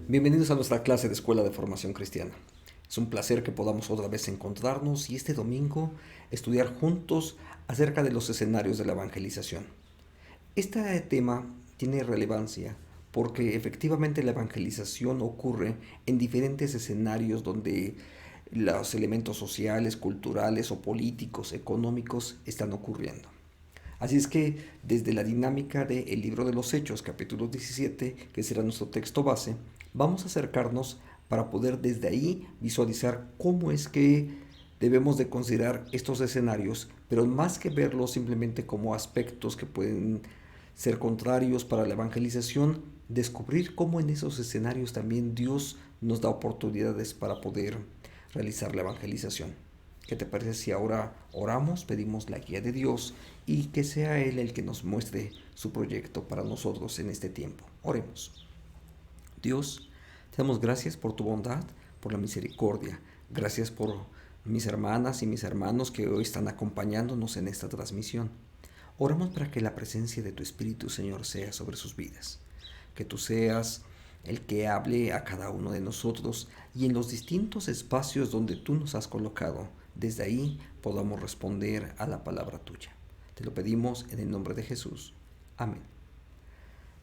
Bienvenidos a nuestra clase de Escuela de Formación Cristiana. Es un placer que podamos otra vez encontrarnos y este domingo estudiar juntos acerca de los escenarios de la evangelización. Este tema tiene relevancia porque efectivamente la evangelización ocurre en diferentes escenarios donde los elementos sociales, culturales o políticos, económicos están ocurriendo. Así es que desde la dinámica del libro de los Hechos, capítulo 17, que será nuestro texto base, vamos a acercarnos para poder desde ahí visualizar cómo es que debemos de considerar estos escenarios, pero más que verlos simplemente como aspectos que pueden ser contrarios para la evangelización, descubrir cómo en esos escenarios también Dios nos da oportunidades para poder realizar la evangelización. ¿Qué te parece si ahora oramos, pedimos la guía de Dios y que sea Él el que nos muestre su proyecto para nosotros en este tiempo? Oremos. Dios, te damos gracias por tu bondad, por la misericordia. Gracias por mis hermanas y mis hermanos que hoy están acompañándonos en esta transmisión. Oramos para que la presencia de tu Espíritu, Señor, sea sobre sus vidas. Que tú seas el que hable a cada uno de nosotros y en los distintos espacios donde tú nos has colocado, desde ahí podamos responder a la palabra tuya. Te lo pedimos en el nombre de Jesús. Amén.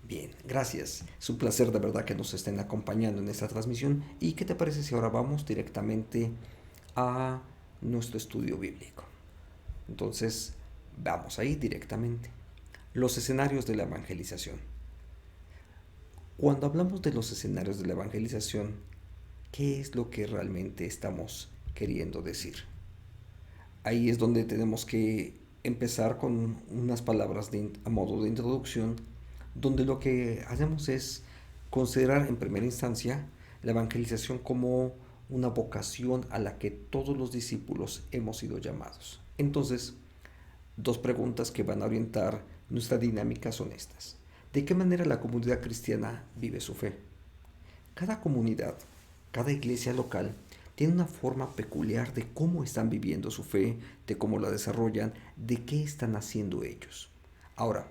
Bien, gracias. Es un placer de verdad que nos estén acompañando en esta transmisión. ¿Y qué te parece si ahora vamos directamente a nuestro estudio bíblico? Entonces, vamos ahí directamente. Los escenarios de la evangelización. Cuando hablamos de los escenarios de la evangelización, ¿qué es lo que realmente estamos queriendo decir? Ahí es donde tenemos que empezar con unas palabras a modo de introducción, donde lo que hacemos es considerar en primera instancia la evangelización como una vocación a la que todos los discípulos hemos sido llamados. Entonces, dos preguntas que van a orientar nuestra dinámica son estas. ¿De qué manera la comunidad cristiana vive su fe? Cada comunidad, cada iglesia local tiene una forma peculiar de cómo están viviendo su fe, de cómo la desarrollan, de qué están haciendo ellos. Ahora,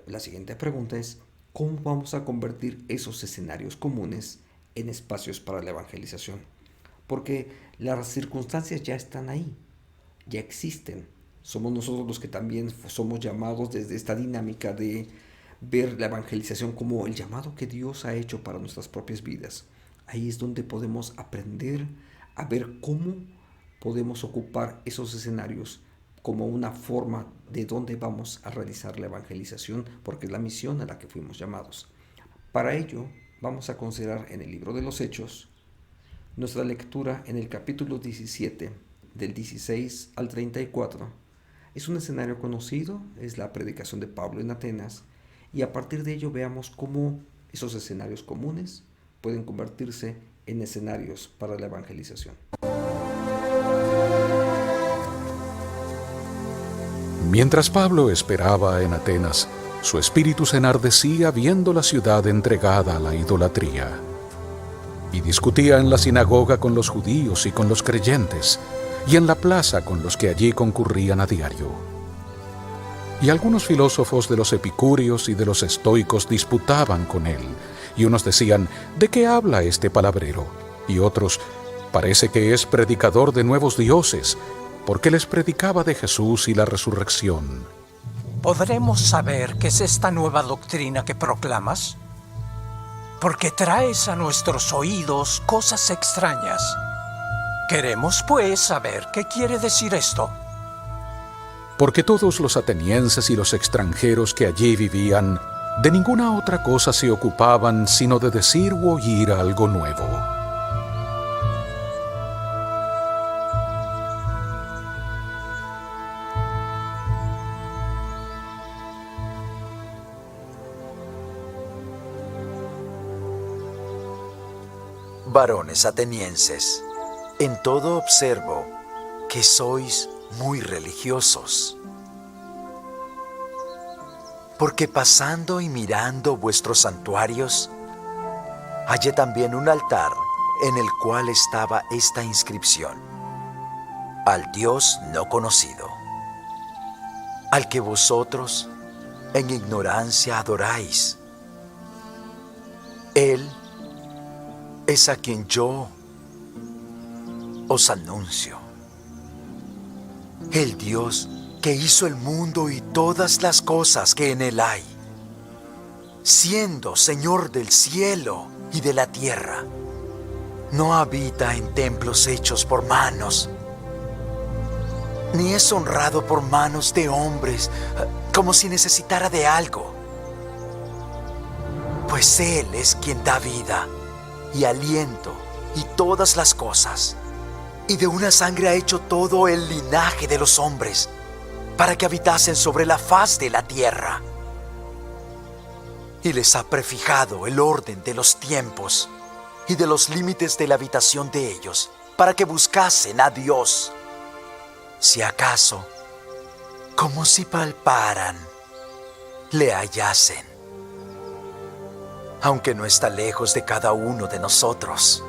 la siguiente pregunta es, ¿cómo vamos a convertir esos escenarios comunes en espacios para la evangelización? Porque las circunstancias ya están ahí, ya existen. Somos nosotros los que también somos llamados desde esta dinámica de ver la evangelización como el llamado que Dios ha hecho para nuestras propias vidas. Ahí es donde podemos aprender a ver cómo podemos ocupar esos escenarios como una forma de dónde vamos a realizar la evangelización, porque es la misión a la que fuimos llamados. Para ello, vamos a considerar en el libro de los Hechos nuestra lectura en el capítulo 17, del 16 al 34. Es un escenario conocido, es la predicación de Pablo en Atenas, y a partir de ello veamos cómo esos escenarios comunes pueden convertirse en escenarios para la evangelización. Mientras Pablo esperaba en Atenas, su espíritu se enardecía viendo la ciudad entregada a la idolatría. Y discutía en la sinagoga con los judíos y con los creyentes, y en la plaza con los que allí concurrían a diario. Y algunos filósofos de los epicúreos y de los estoicos disputaban con él, y unos decían, ¿de qué habla este palabrero? Y otros, parece que es predicador de nuevos dioses, porque les predicaba de Jesús y la resurrección. ¿Podremos saber qué es esta nueva doctrina que proclamas? Porque traes a nuestros oídos cosas extrañas. Queremos, pues, saber qué quiere decir esto. Porque todos los atenienses y los extranjeros que allí vivían, de ninguna otra cosa se ocupaban sino de decir u oír algo nuevo. Varones atenienses, en todo observo que sois muy religiosos. Porque pasando y mirando vuestros santuarios, hallé también un altar en el cual estaba esta inscripción: al Dios no conocido, al que vosotros en ignorancia adoráis. Él es a quien yo os anuncio. El Dios que hizo el mundo y todas las cosas que en él hay, siendo Señor del cielo y de la tierra, no habita en templos hechos por manos, ni es honrado por manos de hombres como si necesitara de algo, pues Él es quien da vida y aliento y todas las cosas, y de una sangre ha hecho todo el linaje de los hombres, para que habitasen sobre la faz de la tierra. Y les ha prefijado el orden de los tiempos y de los límites de la habitación de ellos, para que buscasen a Dios, si acaso, como si palparan, le hallasen, aunque no está lejos de cada uno de nosotros.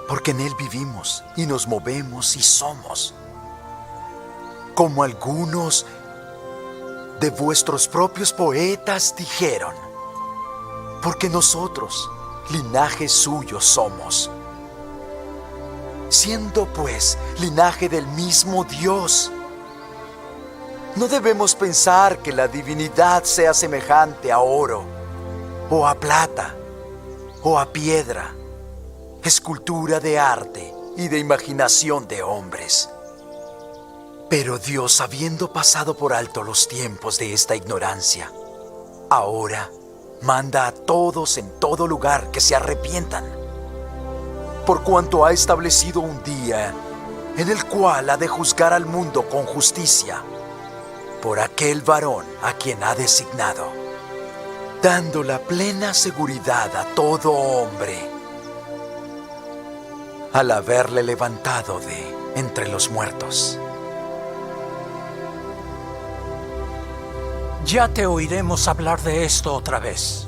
Porque en Él vivimos y nos movemos y somos, como algunos de vuestros propios poetas dijeron, porque nosotros, linaje suyo somos. Siendo pues linaje del mismo Dios, no debemos pensar que la divinidad sea semejante a oro, o a plata, o a piedra, escultura de arte y de imaginación de hombres. Pero Dios, habiendo pasado por alto los tiempos de esta ignorancia, ahora manda a todos en todo lugar que se arrepientan, por cuanto ha establecido un día en el cual ha de juzgar al mundo con justicia, por aquel varón a quien ha designado, dando la plena seguridad a todo hombre, al haberle levantado de entre los muertos. Ya te oiremos hablar de esto otra vez.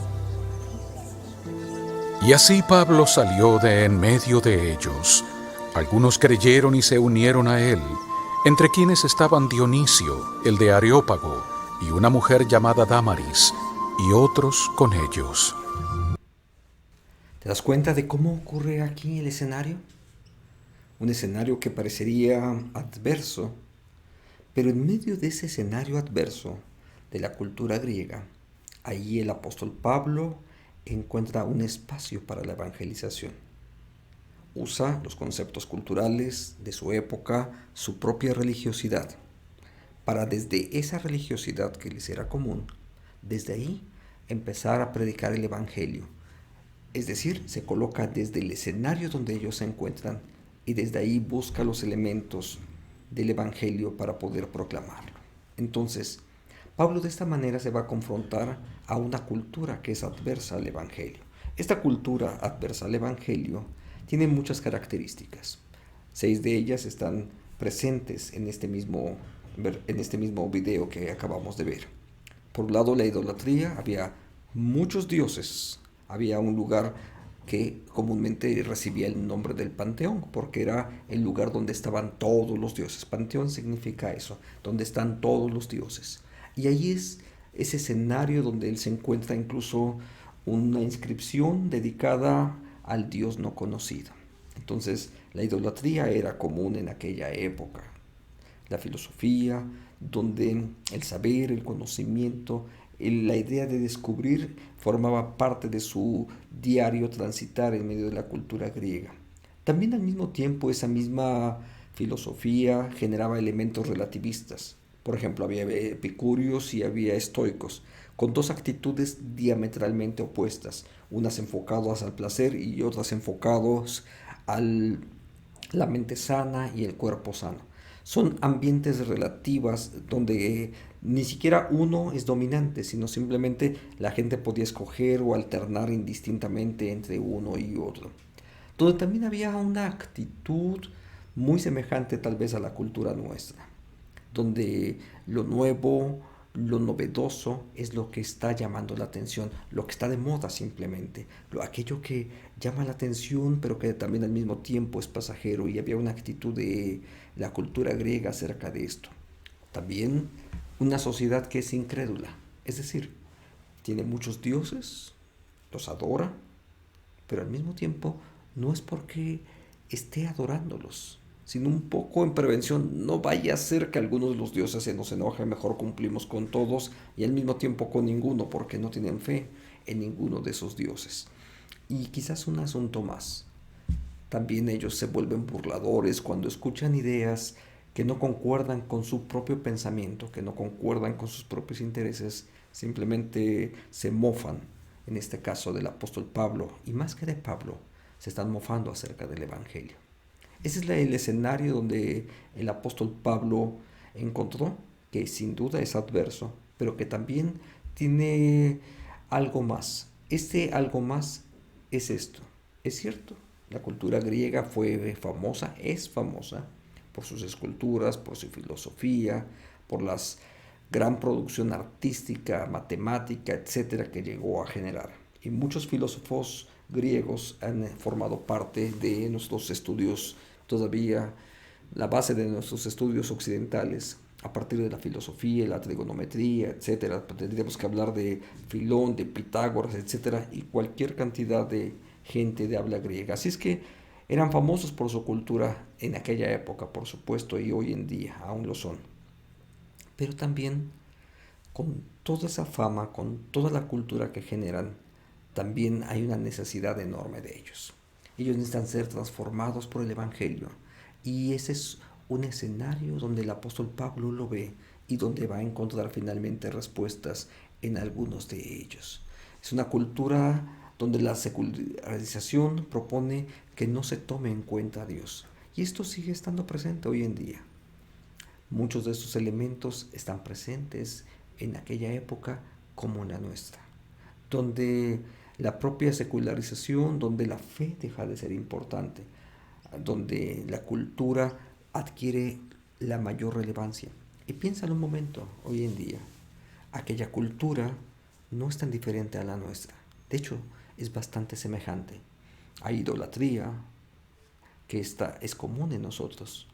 Y así Pablo salió de en medio de ellos. Algunos creyeron y se unieron a él, entre quienes estaban Dionisio, el de Areópago, y una mujer llamada Dámaris, y otros con ellos. ¿Te das cuenta de cómo ocurre aquí el escenario? Un escenario que parecería adverso, pero en medio de ese escenario adverso de la cultura griega, ahí el apóstol Pablo encuentra un espacio para la evangelización. Usa los conceptos culturales de su época, su propia religiosidad, para desde esa religiosidad que les era común, desde ahí empezar a predicar el evangelio. Es decir, se coloca desde el escenario donde ellos se encuentran y desde ahí busca los elementos del evangelio para poder proclamarlo. Entonces, Pablo de esta manera se va a confrontar a una cultura que es adversa al evangelio. Esta cultura adversa al evangelio tiene muchas características. 6 de ellas están presentes en este mismo video que acabamos de ver. Por un lado, la idolatría. Había muchos dioses. Había un lugar que comúnmente recibía el nombre del Panteón, porque era el lugar donde estaban todos los dioses. Panteón significa eso, donde están todos los dioses. Y ahí es ese escenario donde él se encuentra incluso una inscripción dedicada al Dios no conocido. Entonces, la idolatría era común en aquella época. La filosofía, donde el saber, el conocimiento, la idea de descubrir formaba parte de su diario transitar en medio de la cultura griega. También al mismo tiempo esa misma filosofía generaba elementos relativistas. Por ejemplo, había epicúreos y había estoicos, con dos actitudes diametralmente opuestas, unas enfocadas al placer y otras enfocadas a la mente sana y el cuerpo sano. Son ambientes relativas donde ni siquiera uno es dominante, sino simplemente la gente podía escoger o alternar indistintamente entre uno y otro. Donde también había una actitud muy semejante tal vez a la cultura nuestra, donde lo nuevo, lo novedoso es lo que está llamando la atención, lo que está de moda simplemente, aquello que llama la atención pero que también al mismo tiempo es pasajero, y había una actitud de la cultura griega acerca de esto. También una sociedad que es incrédula, es decir, tiene muchos dioses, los adora, pero al mismo tiempo no es porque esté adorándolos, sino un poco en prevención. No vaya a ser que algunos de los dioses se nos enojen, mejor cumplimos con todos y al mismo tiempo con ninguno, porque no tienen fe en ninguno de esos dioses. Y quizás un asunto más. También ellos se vuelven burladores cuando escuchan ideas que no concuerdan con su propio pensamiento, que no concuerdan con sus propios intereses, simplemente se mofan, en este caso del apóstol Pablo, y más que de Pablo, se están mofando acerca del Evangelio. Ese es el escenario donde el apóstol Pablo encontró, que sin duda es adverso, pero que también tiene algo más. Este algo más es esto. Es cierto, la cultura griega fue famosa, es famosa por sus esculturas, por su filosofía, por la gran producción artística, matemática, etcétera, que llegó a generar. Y muchos filósofos griegos han formado parte de nuestros estudios todavía, la base de nuestros estudios occidentales, a partir de la filosofía, la trigonometría, etcétera. Tendríamos que hablar de Filón, de Pitágoras, etcétera, y cualquier cantidad de gente de habla griega. Así es que eran famosos por su cultura en aquella época, por supuesto, y hoy en día aún lo son. Pero también, con toda esa fama, con toda la cultura que generan, también hay una necesidad enorme de ellos. Ellos necesitan ser transformados por el Evangelio. Y ese es un escenario donde el apóstol Pablo lo ve y donde va a encontrar finalmente respuestas en algunos de ellos. Es una cultura donde la secularización propone que no se tome en cuenta a Dios. Y esto sigue estando presente hoy en día. Muchos de estos elementos están presentes en aquella época como en la nuestra, donde la propia secularización, donde la fe deja de ser importante, donde la cultura adquiere la mayor relevancia. Y piénsalo un momento, hoy en día, aquella cultura no es tan diferente a la nuestra. De hecho, es bastante semejante. Hay idolatría que es común en nosotros,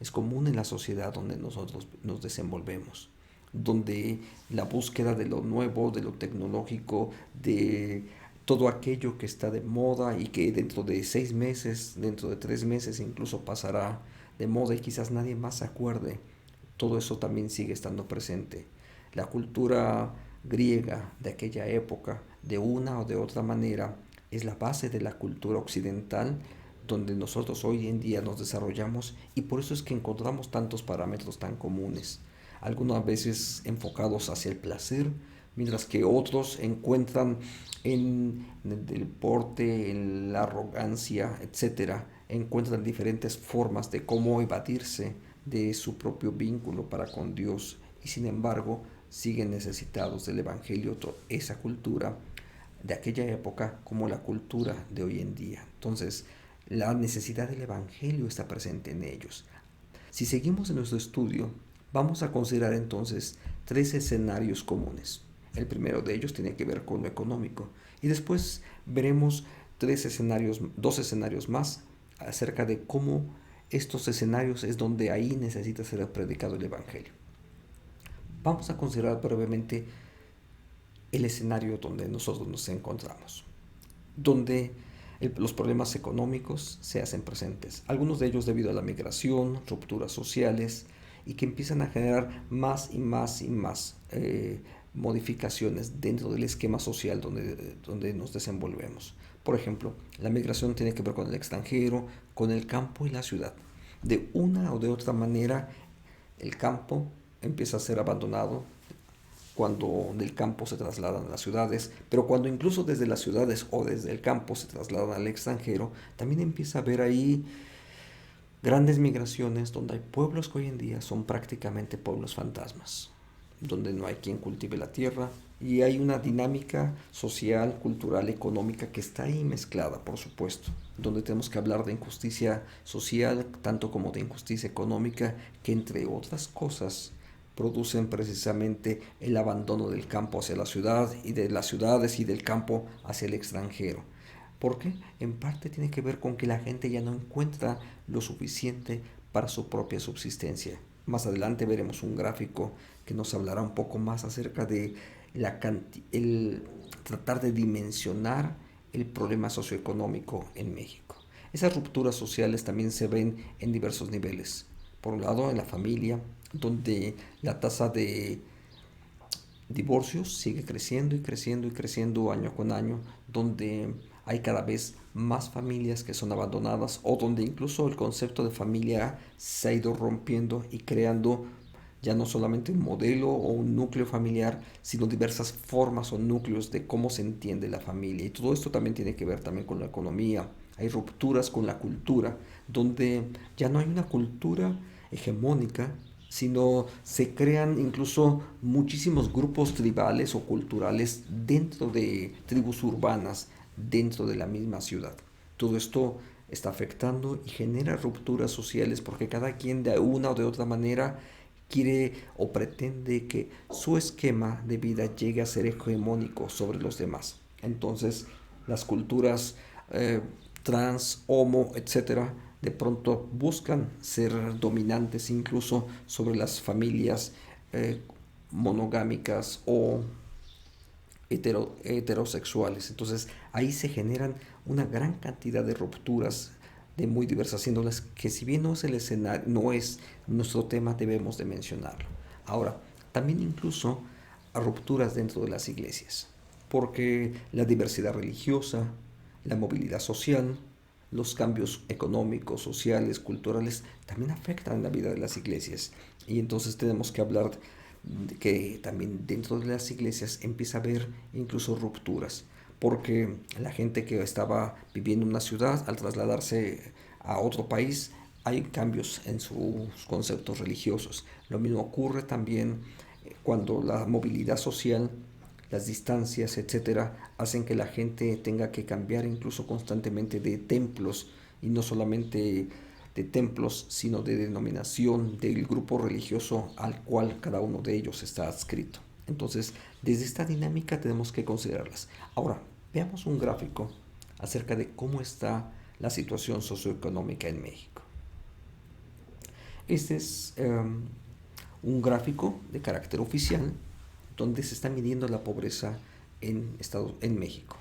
es común en la sociedad donde nosotros nos desenvolvemos, donde la búsqueda de lo nuevo, de lo tecnológico, de todo aquello que está de moda y que dentro de 6 meses, dentro de 3 meses incluso pasará de moda y quizás nadie más se acuerde, todo eso también sigue estando presente. La cultura griega de aquella época, de una o de otra manera, es la base de la cultura occidental donde nosotros hoy en día nos desarrollamos, y por eso es que encontramos tantos parámetros tan comunes, algunas veces enfocados hacia el placer, mientras que otros encuentran en el deporte, en la arrogancia, etcétera, encuentran diferentes formas de cómo evadirse de su propio vínculo para con Dios, y sin embargo siguen necesitados del Evangelio, esa cultura de aquella época como la cultura de hoy en día. Entonces, la necesidad del Evangelio está presente en ellos. Si seguimos en nuestro estudio, vamos a considerar entonces 3 escenarios comunes. El primero de ellos tiene que ver con lo económico, y después veremos 2 escenarios más acerca de cómo estos escenarios es donde ahí necesita ser predicado el Evangelio. Vamos a considerar brevemente el escenario donde nosotros nos encontramos, donde los problemas económicos se hacen presentes, algunos de ellos debido a la migración, rupturas sociales, y que empiezan a generar más y más y más modificaciones dentro del esquema social donde nos desenvolvemos. Por ejemplo, la migración tiene que ver con el extranjero, con el campo y la ciudad. De una o de otra manera, el campo empieza a ser abandonado cuando del campo se trasladan a las ciudades, pero cuando incluso desde las ciudades o desde el campo se trasladan al extranjero, también empieza a haber ahí grandes migraciones donde hay pueblos que hoy en día son prácticamente pueblos fantasmas, donde no hay quien cultive la tierra, y hay una dinámica social, cultural, económica que está ahí mezclada, por supuesto, donde tenemos que hablar de injusticia social tanto como de injusticia económica, que entre otras cosas producen precisamente el abandono del campo hacia la ciudad y de las ciudades y del campo hacia el extranjero. ¿Por qué? En parte tiene que ver con que la gente ya no encuentra lo suficiente para su propia subsistencia. Más adelante veremos un gráfico que nos hablará un poco más acerca de el tratar de dimensionar el problema socioeconómico en México. Esas rupturas sociales también se ven en diversos niveles. Por un lado, en la familia, donde la tasa de divorcios sigue creciendo y creciendo y creciendo año con año, donde hay cada vez más familias que son abandonadas o donde incluso el concepto de familia se ha ido rompiendo y creando ya no solamente un modelo o un núcleo familiar, sino diversas formas o núcleos de cómo se entiende la familia. Y todo esto también tiene que ver también con la economía. Hay rupturas con la cultura, donde ya no hay una cultura hegemónica, sino se crean incluso muchísimos grupos tribales o culturales dentro de tribus urbanas, dentro de la misma ciudad. Todo esto está afectando y genera rupturas sociales porque cada quien de una o de otra manera quiere o pretende que su esquema de vida llegue a ser hegemónico sobre los demás. Entonces, las culturas trans, homo, etcétera, de pronto buscan ser dominantes incluso sobre las familias monogámicas o heterosexuales. Entonces ahí se generan una gran cantidad de rupturas de muy diversas índoles que, si bien no es el escenario, no es nuestro tema, debemos de mencionarlo. Ahora, también incluso a rupturas dentro de las iglesias, porque la diversidad religiosa, la movilidad social, los cambios económicos, sociales, culturales, también afectan la vida de las iglesias. Y entonces tenemos que hablar de que también dentro de las iglesias empieza a haber incluso rupturas, porque la gente que estaba viviendo en una ciudad, al trasladarse a otro país, hay cambios en sus conceptos religiosos. Lo mismo ocurre también cuando la movilidad social, las distancias, etcétera, hacen que la gente tenga que cambiar incluso constantemente de templos, y no solamente de templos, sino de denominación del grupo religioso al cual cada uno de ellos está adscrito. Entonces, desde esta dinámica tenemos que considerarlas. Ahora, veamos un gráfico acerca de cómo está la situación socioeconómica en México. Este es un gráfico de carácter oficial donde se está midiendo la pobreza en México.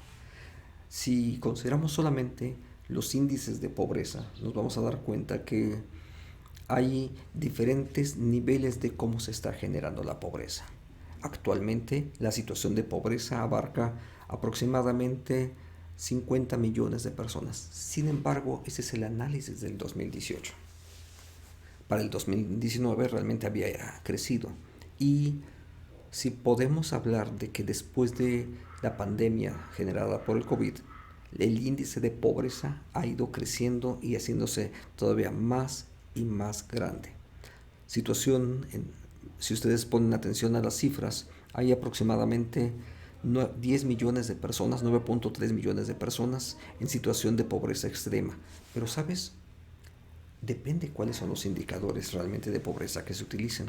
Si consideramos solamente los índices de pobreza, nos vamos a dar cuenta que hay diferentes niveles de cómo se está generando la pobreza. Actualmente, la situación de pobreza abarca aproximadamente 50 millones de personas. Sin embargo, ese es el análisis del 2018. Para el 2019 realmente había crecido. Y si podemos hablar de que después de la pandemia generada por el COVID, el índice de pobreza ha ido creciendo y haciéndose todavía más y más grande. Si ustedes ponen atención a las cifras, hay aproximadamente 10 millones de personas, 9.3 millones de personas en situación de pobreza extrema. Pero ¿sabes? Depende cuáles son los indicadores realmente de pobreza que se utilizan,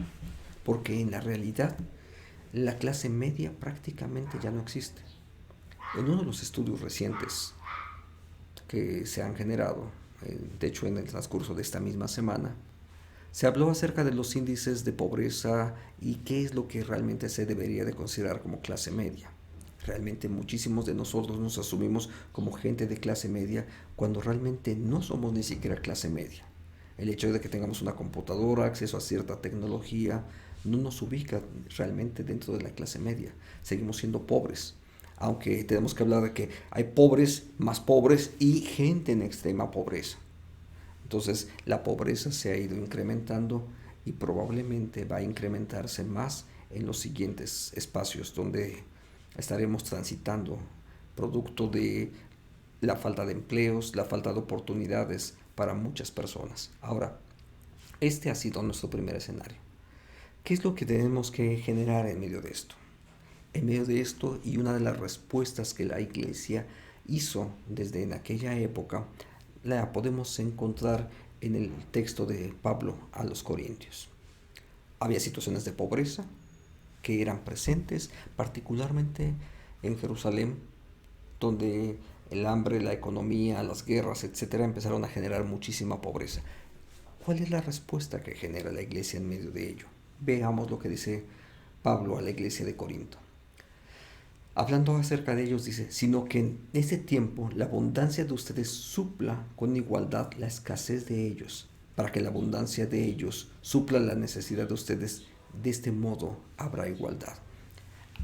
porque en la realidad la clase media prácticamente ya no existe. En uno de los estudios recientes que se han generado, de hecho en el transcurso de esta misma semana, se habló acerca de los índices de pobreza y qué es lo que realmente se debería de considerar como clase media. Realmente muchísimos de nosotros nos asumimos como gente de clase media cuando realmente no somos ni siquiera clase media. El hecho de que tengamos una computadora, acceso a cierta tecnología, no nos ubica realmente dentro de la clase media. Seguimos siendo pobres, aunque tenemos que hablar de que hay pobres, más pobres y gente en extrema pobreza. Entonces la pobreza se ha ido incrementando y probablemente va a incrementarse más en los siguientes espacios donde estaremos transitando, producto de la falta de empleos, la falta de oportunidades para muchas personas. Ahora, este ha sido nuestro primer escenario. ¿Qué es lo que tenemos que generar en medio de esto? En medio de esto, y una de las respuestas que la Iglesia hizo desde en aquella época, la podemos encontrar en el texto de Pablo a los Corintios. Había situaciones de pobreza que eran presentes, particularmente en Jerusalén, donde el hambre, la economía, las guerras, etcétera, empezaron a generar muchísima pobreza. ¿Cuál es la respuesta que genera la Iglesia en medio de ello? Veamos lo que dice Pablo a la Iglesia de Corinto. Hablando acerca de ellos, dice, sino que en ese tiempo la abundancia de ustedes supla con igualdad la escasez de ellos, para que la abundancia de ellos supla la necesidad de ustedes. De este modo habrá igualdad.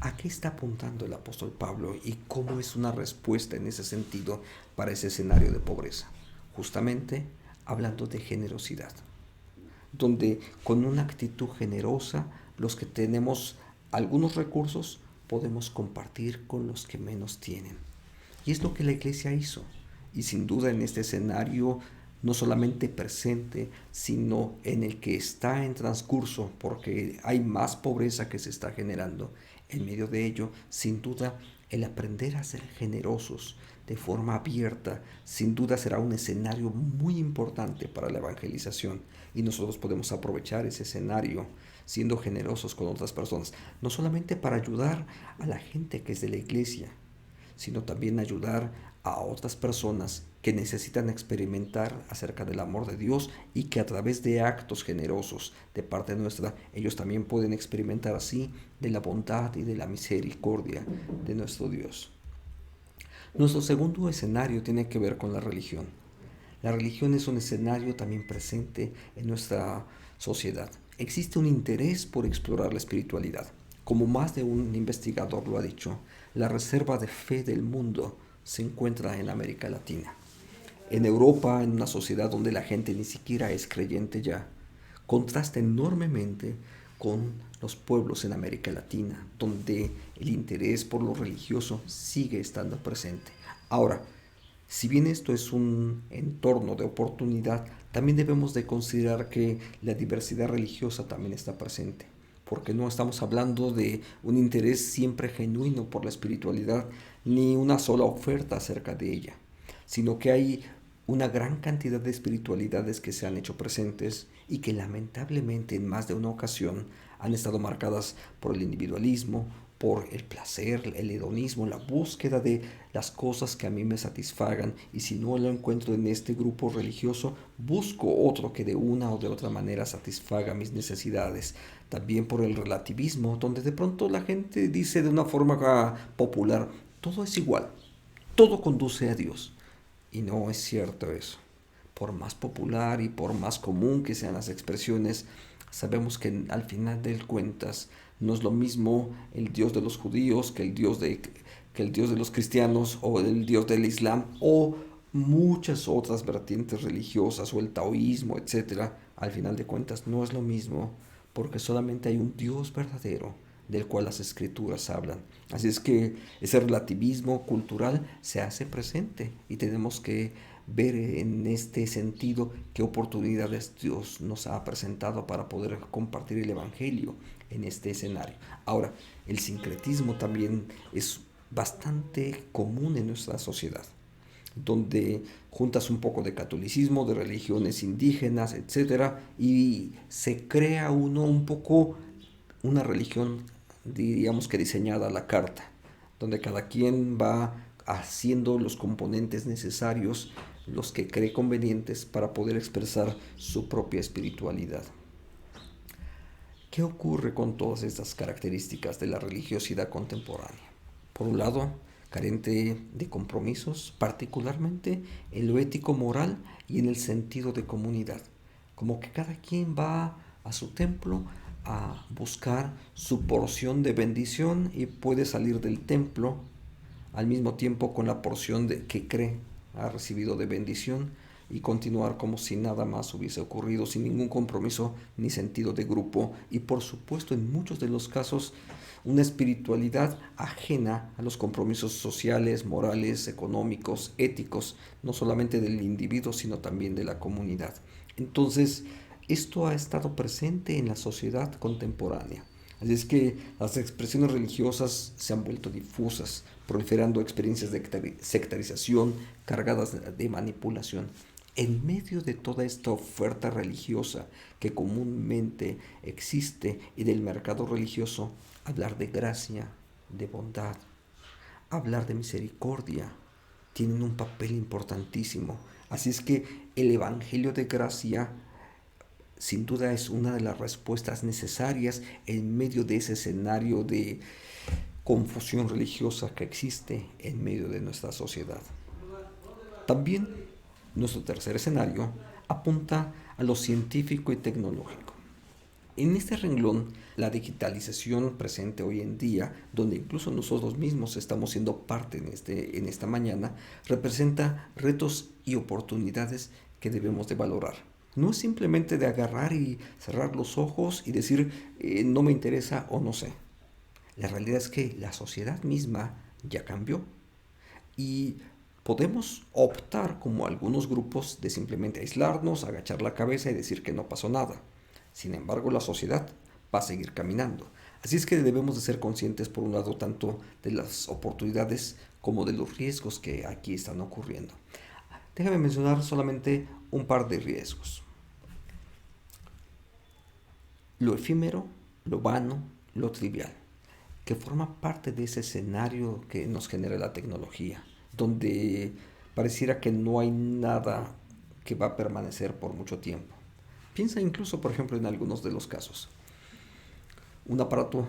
¿A qué está apuntando el apóstol Pablo y cómo es una respuesta en ese sentido para ese escenario de pobreza? Justamente hablando de generosidad, donde con una actitud generosa los que tenemos algunos recursos podemos compartir con los que menos tienen. Y es lo que la iglesia hizo. Y sin duda en este escenario no solamente presente, sino en el que está en transcurso, porque hay más pobreza que se está generando. En medio de ello, sin duda, el aprender a ser generosos de forma abierta, sin duda será un escenario muy importante para la evangelización. Y nosotros podemos aprovechar ese escenario siendo generosos con otras personas, no solamente para ayudar a la gente que es de la iglesia, sino también ayudar a otras personas que necesitan experimentar acerca del amor de Dios y que a través de actos generosos de parte nuestra, ellos también pueden experimentar así de la bondad y de la misericordia de nuestro Dios. Nuestro segundo escenario tiene que ver con la religión. La religión es un escenario también presente en nuestra sociedad. Existe un interés por explorar la espiritualidad. Como más de un investigador lo ha dicho, la reserva de fe del mundo se encuentra en América Latina. En Europa, en una sociedad donde la gente ni siquiera es creyente ya, contrasta enormemente con los pueblos en América Latina, donde el interés por lo religioso sigue estando presente. Ahora, si bien esto es un entorno de oportunidad, también debemos de considerar que la diversidad religiosa también está presente, porque no estamos hablando de un interés siempre genuino por la espiritualidad, ni una sola oferta acerca de ella, sino que hay una gran cantidad de espiritualidades que se han hecho presentes y que lamentablemente en más de una ocasión han estado marcadas por el individualismo, por el placer, el hedonismo, la búsqueda de las cosas que a mí me satisfagan, y si no lo encuentro en este grupo religioso, busco otro que de una o de otra manera satisfaga mis necesidades. También por el relativismo, donde de pronto la gente dice de una forma popular, todo es igual, todo conduce a Dios. Y no es cierto eso. Por más popular y por más común que sean las expresiones, sabemos que al final de cuentas no es lo mismo el Dios de los judíos que el Dios de los cristianos, o el Dios del Islam, o muchas otras vertientes religiosas, o el taoísmo, etcétera. Al final de cuentas no es lo mismo, porque solamente hay un Dios verdadero del cual las escrituras hablan. Así es que ese relativismo cultural se hace presente y tenemos que ver en este sentido qué oportunidades Dios nos ha presentado para poder compartir el Evangelio en este escenario. Ahora, el sincretismo también es bastante común en nuestra sociedad, donde juntas un poco de catolicismo, de religiones indígenas, etcétera, y se crea uno un poco una religión, diríamos que diseñada a la carta, donde cada quien va haciendo los componentes necesarios, los que cree convenientes para poder expresar su propia espiritualidad. ¿Qué ocurre con todas estas características de la religiosidad contemporánea? Por un lado, carente de compromisos, particularmente en lo ético-moral y en el sentido de comunidad, como que cada quien va a su templo a buscar su porción de bendición y puede salir del templo al mismo tiempo con la porción que cree ha recibido de bendición y continuar como si nada más hubiese ocurrido, sin ningún compromiso ni sentido de grupo, y por supuesto en muchos de los casos una espiritualidad ajena a los compromisos sociales, morales, económicos, éticos, no solamente del individuo sino también de la comunidad. Entonces, esto ha estado presente en la sociedad contemporánea. Así es que las expresiones religiosas se han vuelto difusas, proliferando experiencias de sectarización cargadas de manipulación. En medio de toda esta oferta religiosa que comúnmente existe y del mercado religioso, hablar de gracia, de bondad, hablar de misericordia, tienen un papel importantísimo. Así es que el Evangelio de gracia sin duda es una de las respuestas necesarias en medio de ese escenario de confusión religiosa que existe en medio de nuestra sociedad. También nuestro tercer escenario apunta a lo científico y tecnológico. En este renglón, la digitalización presente hoy en día, donde incluso nosotros mismos estamos siendo parte en esta mañana, representa retos y oportunidades que debemos de valorar. No es simplemente de agarrar y cerrar los ojos y decir no me interesa o no sé. La realidad es que la sociedad misma ya cambió y podemos optar, como algunos grupos, de simplemente aislarnos, agachar la cabeza y decir que no pasó nada. Sin embargo, la sociedad va a seguir caminando. Así es que debemos de ser conscientes, por un lado, tanto de las oportunidades como de los riesgos que aquí están ocurriendo. Déjame mencionar solamente un par de riesgos. Lo efímero, lo vano, lo trivial, que forma parte de ese escenario que nos genera la tecnología, donde pareciera que no hay nada que va a permanecer por mucho tiempo. Piensa incluso, por ejemplo, en algunos de los casos. Un aparato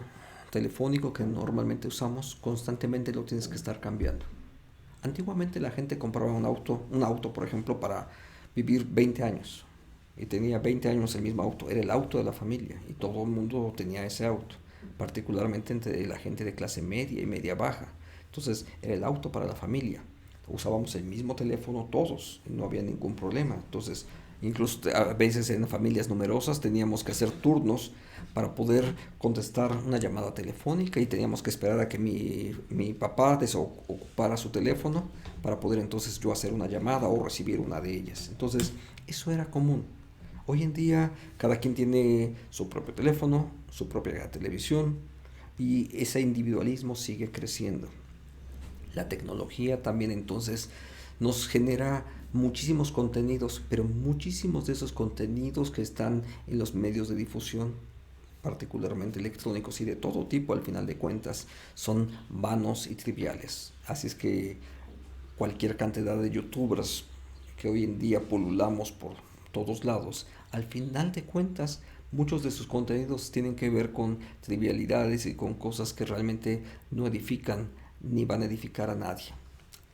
telefónico que normalmente usamos, constantemente lo tienes que estar cambiando. Antiguamente la gente compraba un auto, por ejemplo, para vivir 20 años. Y tenía 20 años el mismo auto. Era el auto de la familia y todo el mundo tenía ese auto, particularmente entre la gente de clase media y media baja. Entonces era el auto para la familia. Usábamos el mismo teléfono todos, no había ningún problema. Entonces, incluso a veces en familias numerosas teníamos que hacer turnos para poder contestar una llamada telefónica y teníamos que esperar a que mi papá desocupara su teléfono para poder entonces yo hacer una llamada o recibir una de ellas. Entonces, eso era común. Hoy en día cada quien tiene su propio teléfono, su propia televisión y ese individualismo sigue creciendo. La tecnología también entonces nos genera muchísimos contenidos, pero muchísimos de esos contenidos que están en los medios de difusión, particularmente electrónicos y de todo tipo al final de cuentas, son vanos y triviales. Así es que cualquier cantidad de youtubers que hoy en día pululamos por todos lados, al final de cuentas muchos de sus contenidos tienen que ver con trivialidades y con cosas que realmente no edifican ni van a edificar a nadie.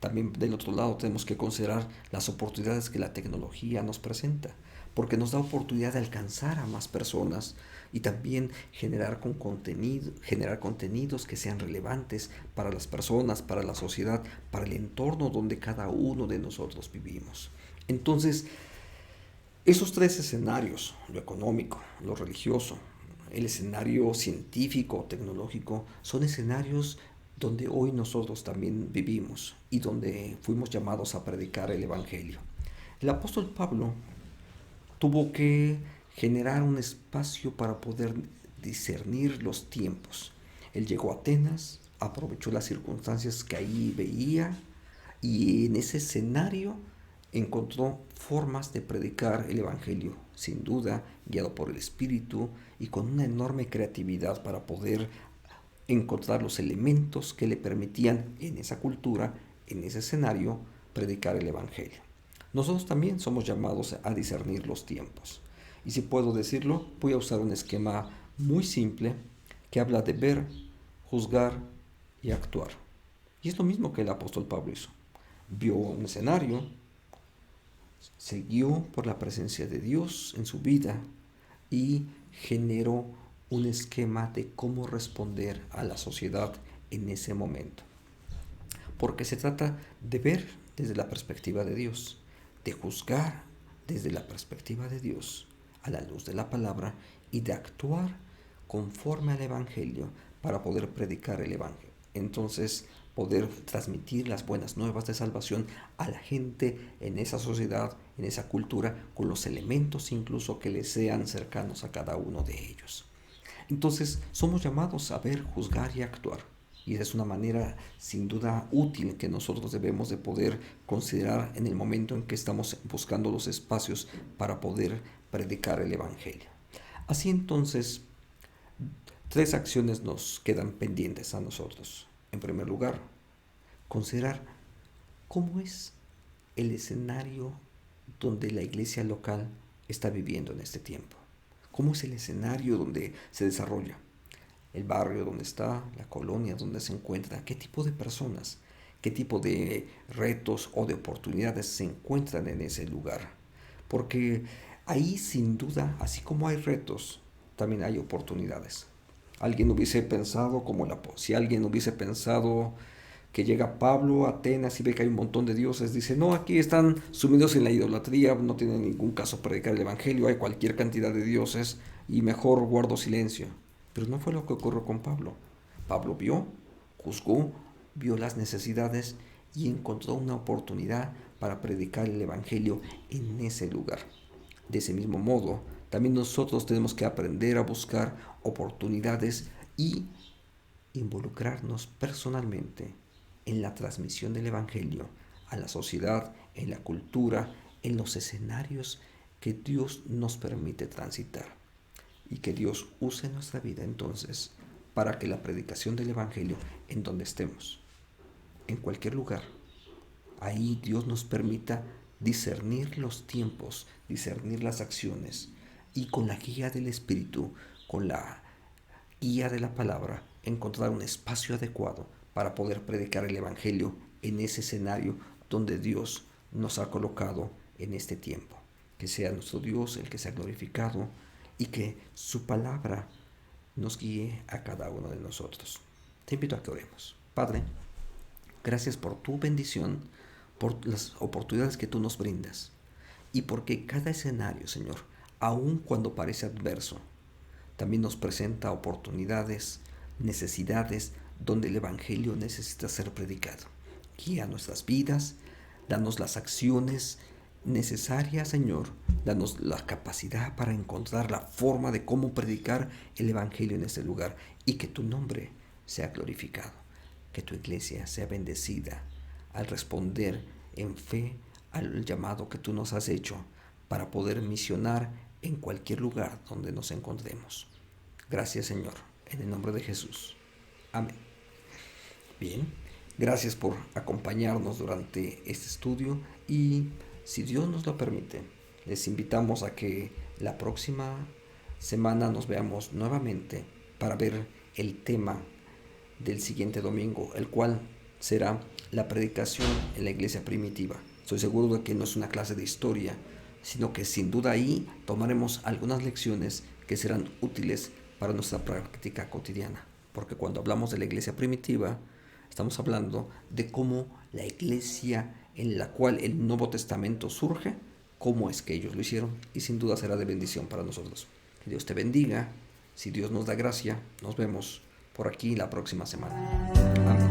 También del otro lado tenemos que considerar las oportunidades que la tecnología nos presenta, porque nos da oportunidad de alcanzar a más personas y también generar contenidos que sean relevantes para las personas, para la sociedad, para el entorno donde cada uno de nosotros vivimos. Entonces, esos tres escenarios, lo económico, lo religioso, el escenario científico, tecnológico, son escenarios donde hoy nosotros también vivimos y donde fuimos llamados a predicar el Evangelio. El apóstol Pablo tuvo que generar un espacio para poder discernir los tiempos. Él llegó a Atenas, aprovechó las circunstancias que ahí veía y en ese escenario encontró formas de predicar el Evangelio, sin duda guiado por el Espíritu y con una enorme creatividad para poder encontrar los elementos que le permitían en esa cultura, en ese escenario, predicar el Evangelio. Nosotros también somos llamados a discernir los tiempos. Y si puedo decirlo, voy a usar un esquema muy simple que habla de ver, juzgar y actuar. Y es lo mismo que el apóstol Pablo hizo. Vio un escenario, se guió por la presencia de Dios en su vida y generó un esquema de cómo responder a la sociedad en ese momento. Porque se trata de ver desde la perspectiva de Dios, de juzgar desde la perspectiva de Dios, a la luz de la palabra, y de actuar conforme al Evangelio para poder predicar el Evangelio. Entonces, poder transmitir las buenas nuevas de salvación a la gente en esa sociedad, en esa cultura, con los elementos incluso que les sean cercanos a cada uno de ellos. Entonces, somos llamados a ver, juzgar y actuar. Y esa es una manera sin duda útil que nosotros debemos de poder considerar en el momento en que estamos buscando los espacios para poder predicar el Evangelio. Así entonces, tres acciones nos quedan pendientes a nosotros. En primer lugar, considerar cómo es el escenario donde la iglesia local está viviendo en este tiempo. ¿Cómo es el escenario donde se desarrolla? el barrio donde está, la colonia donde se encuentra, qué tipo de personas, qué tipo de retos o de oportunidades se encuentran en ese lugar. Porque ahí sin duda, así como hay retos, también hay oportunidades. Alguien hubiese pensado, si alguien hubiese pensado que llega Pablo a Atenas y ve que hay un montón de dioses, dice, no, aquí están sumidos en la idolatría, no tiene ningún caso predicar el evangelio, hay cualquier cantidad de dioses y mejor guardo silencio. Pero no fue lo que ocurrió con Pablo. Pablo vio, juzgó, vio las necesidades y encontró una oportunidad para predicar el evangelio en ese lugar. De ese mismo modo, también nosotros tenemos que aprender a buscar oportunidades y involucrarnos personalmente en la transmisión del evangelio a la sociedad, en la cultura, en los escenarios que Dios nos permite transitar. Y que Dios use nuestra vida entonces para que la predicación del evangelio, en donde estemos, en cualquier lugar, ahí Dios nos permita discernir los tiempos, discernir las acciones y con la guía del Espíritu, con la guía de la palabra, encontrar un espacio adecuado para poder predicar el evangelio en ese escenario donde Dios nos ha colocado en este tiempo. Que sea nuestro Dios el que sea glorificado y que su palabra nos guíe a cada uno de nosotros. Te invito a que oremos. Padre, gracias por tu bendición, por las oportunidades que tú nos brindas y porque cada escenario, Señor, aun cuando parece adverso, también nos presenta oportunidades, necesidades donde el evangelio necesita ser predicado. Guía nuestras vidas, danos las acciones necesarias, Señor, danos la capacidad para encontrar la forma de cómo predicar el evangelio en este lugar y que tu nombre sea glorificado, que tu iglesia sea bendecida al responder en fe al llamado que tú nos has hecho para poder misionar en cualquier lugar donde nos encontremos. Gracias, Señor, en el nombre de Jesús. Amén. Bien, gracias por acompañarnos durante este estudio y si Dios nos lo permite, les invitamos a que la próxima semana nos veamos nuevamente para ver el tema del siguiente domingo, el cual será la predicación en la iglesia primitiva. Estoy seguro de que no es una clase de historia, sino que sin duda ahí tomaremos algunas lecciones que serán útiles para nuestra práctica cotidiana. Porque cuando hablamos de la iglesia primitiva, estamos hablando de cómo la iglesia en la cual el Nuevo Testamento surge, cómo es que ellos lo hicieron, y sin duda será de bendición para nosotros. Que Dios te bendiga. Si Dios nos da gracia, nos vemos por aquí la próxima semana. Amén.